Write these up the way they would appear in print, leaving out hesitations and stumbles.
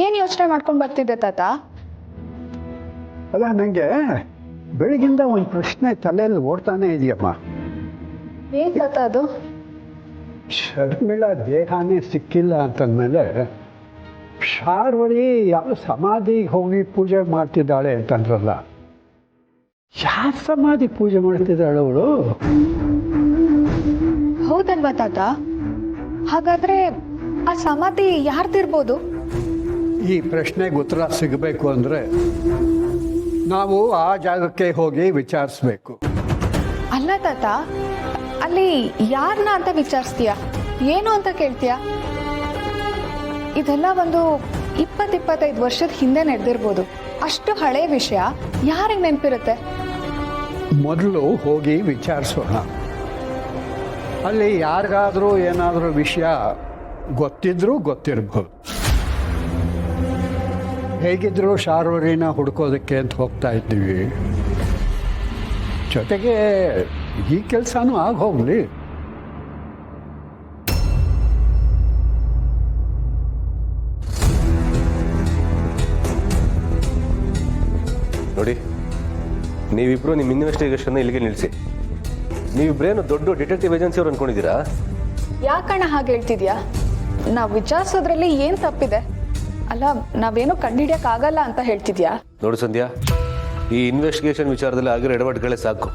ಏನು ಯೋಚನೆ ಮಾಡ್ಕೊಂಡು ಬರ್ತಿದ್ದೆ ತಾತ? ಅಲ್ಲ, ನನಗೆ ಬೆಳಗಿಂದ ಒಂದು ಪ್ರಶ್ನೆ ತಲೆಯಲ್ಲಿ ಓಡ್ತಾನೆ ಇದೆಯಮ್ಮ. ಏನು ತಾತ ಅದು? ಶರ್ಮಿಳಾ ದೇಹನೇ ಸಿಕ್ಕಿಲ್ಲ ಅಂತಂದಮೇಲೆ ಶಾರ್ವರಿ ಯಾವ ಸಮಾಧಿಗೆ ಹೋಗಿ ಪೂಜೆ ಮಾಡ್ತಿದ್ದಾಳೆ ಅಂತಂದ್ರಲ್ಲ, ಯಾವ ಸಮಾಧಿ ಪೂಜೆ ಮಾಡ್ತಿದ್ದಾಳೆ ಅವಳು? ಹೌದಲ್ವಾ ತಾತ? ಹಾಗಾದ್ರೆ ಆ ಸಮಾಧಿ ಯಾರ್ದಿರ್ಬೋದು? ಈ ಪ್ರಶ್ನೆಗೆ ಉತ್ತರ ಸಿಗಬೇಕು ಅಂದರೆ ನಾವು ಆ ಜಾಗಕ್ಕೆ ಹೋಗಿ ವಿಚಾರಿಸ್ಬೇಕು. ಅಲ್ಲ ತಾತ, ಅಲ್ಲಿ ಯಾರನ್ನ ಅಂತ ವಿಚಾರಿಸ್ತೀಯ? ಏನು ಅಂತ ಕೇಳ್ತೀಯ? ಇದೆಲ್ಲ ಒಂದು 20-25 ವರ್ಷದ ಹಿಂದೆ ನಡೆದಿರ್ಬೋದು. ಅಷ್ಟು ಹಳೆ ವಿಷಯ ಯಾರಿಗೆ ನೆನಪಿರುತ್ತೆ? ಮೊದಲು ಹೋಗಿ ವಿಚಾರಿಸೋಣ. ಅಲ್ಲಿ ಯಾರಿಗಾದರೂ ಏನಾದರೂ ವಿಷಯ ಗೊತ್ತಿದ್ರೂ ಗೊತ್ತಿರ್ಬೋದು. ಹೇಗಿದ್ರೂ ಶಾರ್ವರಿನ ಹುಡ್ಕೋದಕ್ಕೆ ಅಂತ ಹೋಗ್ತಾ ಇದ್ದೀವಿ. ಜೊತೆಗೆ ಈ ಕೆಲಸನೂ ಆಗೋಗ್ಲಿ. ನೋಡಿ, ನೀವಿಬ್ರು ನಿಮ್ಮ ಇನ್ವೆಸ್ಟಿಗೇಷನ್ ಇಲ್ಲಿಗೆ ನಿಲ್ಲಿಸಿ. ನೀವಿಬ್ರೇನು ದೊಡ್ಡ ಡಿಟೆಕ್ಟಿವ್ ಏಜೆನ್ಸಿ ಅವ್ರು ಅನ್ಕೊಂಡಿದ್ದೀರಾ? ಯಾಕಣ್ಣ ಹಾಗೆ ಹೇಳ್ತಿದ್ಯಾ? ನಾವು ವಿಚಾರಿಸೋದ್ರಲ್ಲಿ ಏನು ತಪ್ಪಿದೆ? ಅಲ್ಲ, ನಾವೇನು ಕಂಡುಹಿಡಿಯೋಕ್ಕಾಗಲ್ಲ ಅಂತ ಹೇಳ್ತಿದ್ಯಾ? ನೋಡು ಸಂಧ್ಯಾ, ಈ ಇನ್ವೆಸ್ಟಿಗೇಷನ್ ವಿಚಾರದಲ್ಲಿ ಆಗಿರೋ ಎಡವಟ್ಟುಗಳೇ ಸಾಕು.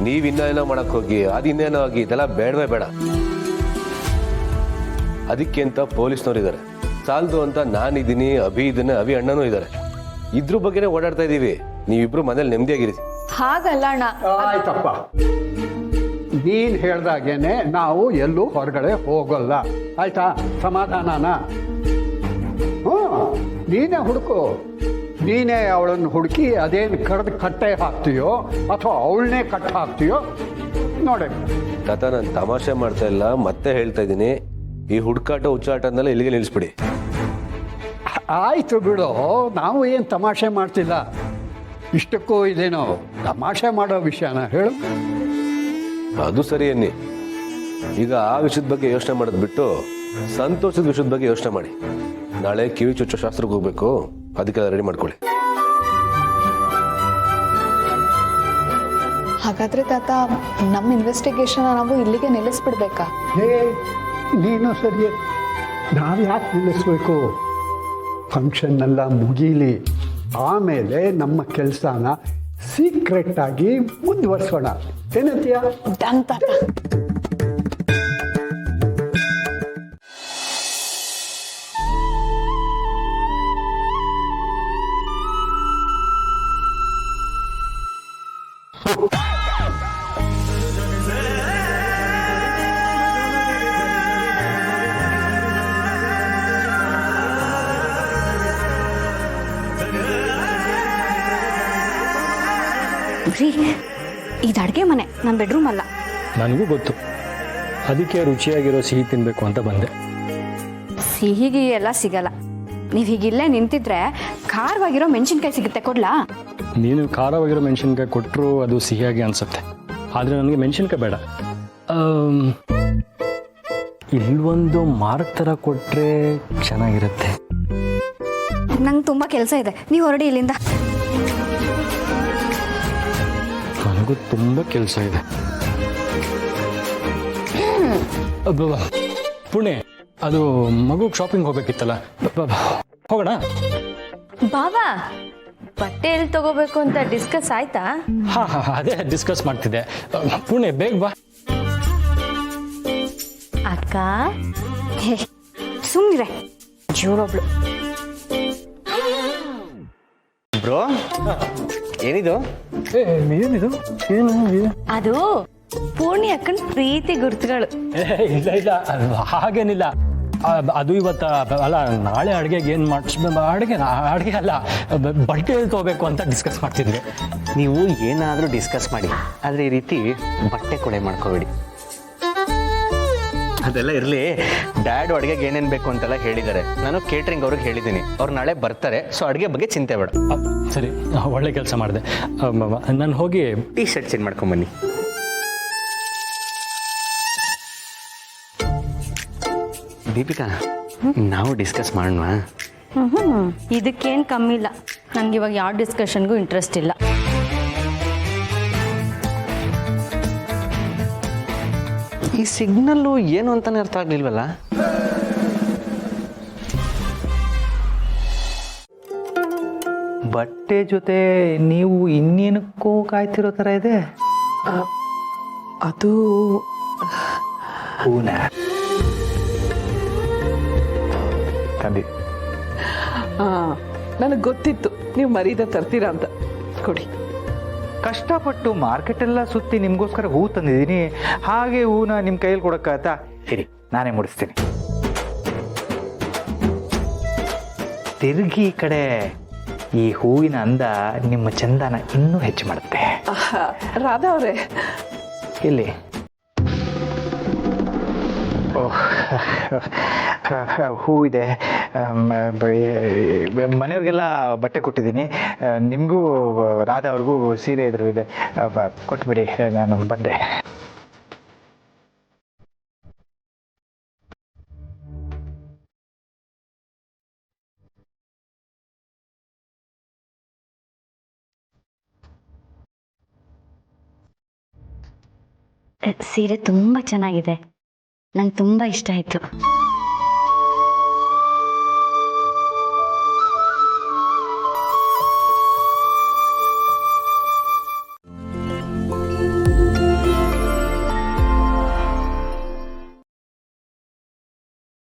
ನೀವು ಇನ್ನೇನೋ ಮಾಡಕ್ಕೆ ಹೋಗಿ ಅದು ಇನ್ನೇನೋ ಆಗಿ ಇದೆಲ್ಲ ಬೇಡವೇ ಬೇಡ. ಅದಕ್ಕೆ ಅಂತ ಪೊಲೀಸ್ನವ್ರು ಇದ್ದಾರೆ. ಸಾಲದು ಅಂತ ನಾನಿದ್ದೀನಿ, ಅಭಿ ಇದ್ದಾನೆ, ಅಭಿ ಅಣ್ಣನೂ ಇದ್ದಾರೆ. ಇದ್ರ ಬಗ್ಗೆನೇ ಓಡಾಡ್ತಾ ಇದ್ದೀವಿ. ನೀವಿಬ್ರು ಮನೇಲಿ ನೆಮ್ಮದಿಯಾಗಿರಿ. ಹಾಗಲ್ಲ ಅಣ್ಣ. ಆಯ್ತಪ್ಪ, ನೀನು ಹೇಳ್ದಾಗೇನೆ ನಾವು ಎಲ್ಲೂ ಹೊರಗಡೆ ಹೋಗಲ್ಲ. ಆಯ್ತಾ? ಸಮಾಧಾನನಾ? ಹ್ಞೂ, ನೀನೇ ಹುಡುಕು. ನೀನೇ ಅವಳನ್ನು ಹುಡುಕಿ ಅದೇನು ಕಡ್ದು ಕಟ್ಟೆ ಹಾಕ್ತೀಯೋ ಅಥವಾ ಅವಳನ್ನೇ ಕಟ್ಟ ಹಾಕ್ತೀಯೋ ನೋಡಿ. ತಾತ, ನಾನು ತಮಾಷೆ ಮಾಡ್ತಾ ಇಲ್ಲ, ಮತ್ತೆ ಹೇಳ್ತಾ ಇದ್ದೀನಿ. ಈ ಹುಡುಕಾಟ ಹುಚ್ಚಾಟನೆಲ್ಲ ಇಲ್ಲಿಗೆ ನಿಲ್ಲಿಸ್ಬಿಡಿ. ಆಯ್ತು ಬಿಡು, ನಾವು ಏನು ತಮಾಷೆ ಮಾಡ್ತಿಲ್ಲ. ಇಷ್ಟಕ್ಕೂ ಇದೇನೋ ತಮಾಷೆ ಮಾಡೋ ವಿಷಯನ ಹೇಳು. ಅದು ಸರಿ ಅನ್ನಿ. ಈಗ ಆ ವಿಷಯದ ಬಗ್ಗೆ ಯೋಚನೆ ಮಾಡೋದು ಬಿಟ್ಟು ಸಂತೋಷದ ವಿಷಯದ ಬಗ್ಗೆ ಯೋಚನೆ ಮಾಡಿ. ನಾಳೆ ಕಿವಿ ಚುಚ್ಚೋ ಶಾಸ್ತ್ರಕ್ಕೆ ಹೋಗ್ಬೇಕು, ಅದಕ್ಕೆಲ್ಲ ರೆಡಿ ಮಾಡ್ಕೊಳ್ಳಿ. ಹಾಗಾದ್ರೆ ತಾತ, ನಮ್ಮ ಇನ್ವೆಸ್ಟಿಗೇಷನ್ ನಾವು ಇಲ್ಲಿಗೆ ನಿಲ್ಲಿಸ್ಬಿಡ್ಬೇಕಾ? ಹೇ, ನೀನು ಸರಿ. ನಾವು ಯಾಕೆ ನಿಲ್ಲಿಸ್ಬೇಕು? ಫಂಕ್ಷನ್ನೆಲ್ಲ ಮುಗೀಲಿ, ಆಮೇಲೆ ನಮ್ಮ ಕೆಲಸನ ಸೀಕ್ರೆಟ್ ಆಗಿ ಮುಂದುವರ್ಸೋಣ. ಏನಂತೀಯ? ಡನ್ ತಾತ. ರೀ, ಇದು ಅಡುಗೆ ಮನೆ, ನನ್ನ ಬೆಡ್ರೂಮ್ ಅಲ್ಲ. ನನಗೂ ಗೊತ್ತು, ಅದಕ್ಕೆ ರುಚಿಯಾಗಿರೋ ಸಿಹಿ ತಿನ್ನಬೇಕು ಅಂತ ಬಂದೆ. ಸಿಹಿಗಿ ಎಲ್ಲ ಸಿಗಲ್ಲ. ನೀವು ಹೀಗಿಲ್ಲೇ ನಿಂತಿದ್ರೆ ಖಾರವಾಗಿರೋ ಮೆಣಸಿನ್ಕಾಯಿ ಸಿಗುತ್ತೆ, ಕೊಡ್ಲಾ? ನೀನು ಖಾರವಾಗಿರೋ ಮೆಣಸಿನ್ಕಾಯಿ ಕೊಟ್ಟರು ಅದು ಸಿಹಿಯಾಗಿ ಅನಿಸುತ್ತೆ. ಆದರೆ ನನಗೆ ಮೆಣಸಿನ್ಕಾಯಿ ಬೇಡ. ಇಲ್ಲೊಂದು ಮಾರ್ಕ್ ಥರ ಕೊಟ್ಟರೆ ಚೆನ್ನಾಗಿರುತ್ತೆ. ನಂಗೆ ತುಂಬ ಕೆಲಸ ಇದೆ, ನೀವು ಹೊರಡಿ ಇಲ್ಲಿಂದ. ನನಗೂ ತುಂಬ ಕೆಲಸ ಇದೆ. ಪುಣೆ, ಅದು ಮಗು ಶಾಪಿಂಗ್ ಹೋಗ್ಬೇಕಿತ್ತಲ್ಲ, ಹೋಗೋಣ. ಬಾಬಾ, ಬಟ್ಟೆ ಎಲ್ಲಿ ತಗೋಬೇಕು ಅಂತ ಡಿಸ್ಕಸ್ ಆಯ್ತಾ? ಹಾ, ಅದೇ ಡಿಸ್ಕಸ್ ಮಾಡ್ತಿದ್ದೆ. ಪುಣೆ, ಬೇಗ ಬಾ. ಅಕ್ಕ, ಸುಮ್ಮನಿರೆ, ಜೋರೊಬ್ಳು. ಬ್ರೋ, ಏನಿದು? ಏನಿದು? ಏನು? ಅದು ಪೂರ್ಣಿ ಅಕ್ಕನ ಪ್ರೀತಿ ಗುರುತುಗಳು. ಇಲ್ಲ ಇಲ್ಲ, ಹಾಗೇನಿಲ್ಲ. ಅದು ಇವತ್ತು ಅಲ್ಲ, ನಾಳೆ ಅಡುಗೆಗೆ ಏನು ಅಡುಗೆ ಅಲ್ಲ, ಬಟ್ಟೆ ತಗೋಬೇಕು ಅಂತ ಡಿಸ್ಕಸ್ ಮಾಡ್ತಿದ್ವಿ. ನೀವು ಏನಾದರೂ ಡಿಸ್ಕಸ್ ಮಾಡಿ, ಆದರೆ ಈ ರೀತಿ ಬಟ್ಟೆ ಕೊಡೆ ಮಾಡ್ಕೋಬೇಡಿ. ಅದೆಲ್ಲ ಇರಲಿ. ಡ್ಯಾಡ್ ಅಡುಗೆಗೆ ಏನೇನು ಬೇಕು ಅಂತೆಲ್ಲ ಹೇಳಿದ್ದಾರೆ. ನಾನು ಕೇಟ್ರಿಂಗ್ ಅವ್ರಿಗೆ ಹೇಳಿದ್ದೀನಿ, ಅವ್ರು ನಾಳೆ ಬರ್ತಾರೆ. ಸೊ ಅಡುಗೆ ಬಗ್ಗೆ ಚಿಂತೆ ಬೇಡ. ಸರಿ, ಒಳ್ಳೆ ಕೆಲಸ ಮಾಡಿದೆ. ನಾನು ಹೋಗಿ ಟೀ ಶರ್ಟ್ ಚೇಂಜ್ ಮಾಡ್ಕೊಂಬನ್ನಿ. ದೀಪಿಕಾ, ನಾವು ಡಿಸ್ಕಸ್ ಮಾಡೋಣ. ಇದಕ್ಕೇನು ಕಮ್ಮಿ ಇಲ್ಲ. ನನಗೆ ಇವಾಗ ಯಾವ ಡಿಸ್ಕಷನ್ಗೂ ಇಂಟ್ರೆಸ್ಟ್ ಇಲ್ಲ. ಈ ಸಿಗ್ನಲ್ಲು ಏನು ಅಂತಾನೆ ಅರ್ಥ ಆಗ್ಲಿಲ್ವಲ್ಲ. ಬಟ್ಟೆ ಜೊತೆ ನೀವು ಇನ್ನೇನಕ್ಕೂ ಕಾಯ್ತಿರೋ ಥರ ಇದೆ. ಅದು ಹೂನ ತಂದಿ. ನನಗೆ ಗೊತ್ತಿತ್ತು ನೀವು ಮರೀದ ತರ್ತೀರಾ ಅಂತ. ಕೊಡಿ. ಕಷ್ಟಪಟ್ಟು ಮಾರ್ಕೆಟೆಲ್ಲ ಸುತ್ತಿ ನಿಮಗೋಸ್ಕರ ಹೂ ತಂದಿದ್ದೀನಿ. ಹಾಗೆ ಹೂನ ನಿಮ್ಮ ಕೈಯಲ್ಲಿ ಕೊಡೋಕ್ಕಾಗತ್ತಾ? ಇರಿ, ನಾನೇ ಮುಡಿಸ್ತೀನಿ. ತಿರುಗಿ ಈ ಕಡೆ. ಈ ಹೂವಿನ ಅಂದ ನಿಮ್ಮ ಚಂದನ ಇನ್ನೂ ಹೆಚ್ಚು ಮಾಡುತ್ತೆ. ರಾಧಾ ಅವರೇ, ಇಲ್ಲಿ ಓಹ್, ಹೂ ಇದೆ. ಮನೆಯವ್ರಿಗೆಲ್ಲ ಬಟ್ಟೆ ಕೊಟ್ಟಿದ್ದೀನಿ. ನಿಮಗೂ ರಾಧಾ ಅವ್ರಿಗೂ ಸೀರೆ ಇದ್ರು ಇದೆ. ಕೊಟ್ಬಿಡಿ, ನಾನು ಬಂದೆ. ಸೀರೆ ತುಂಬ ಚೆನ್ನಾಗಿದೆ. ನಂಗೆ ತುಂಬ ಇಷ್ಟ ಆಯಿತು.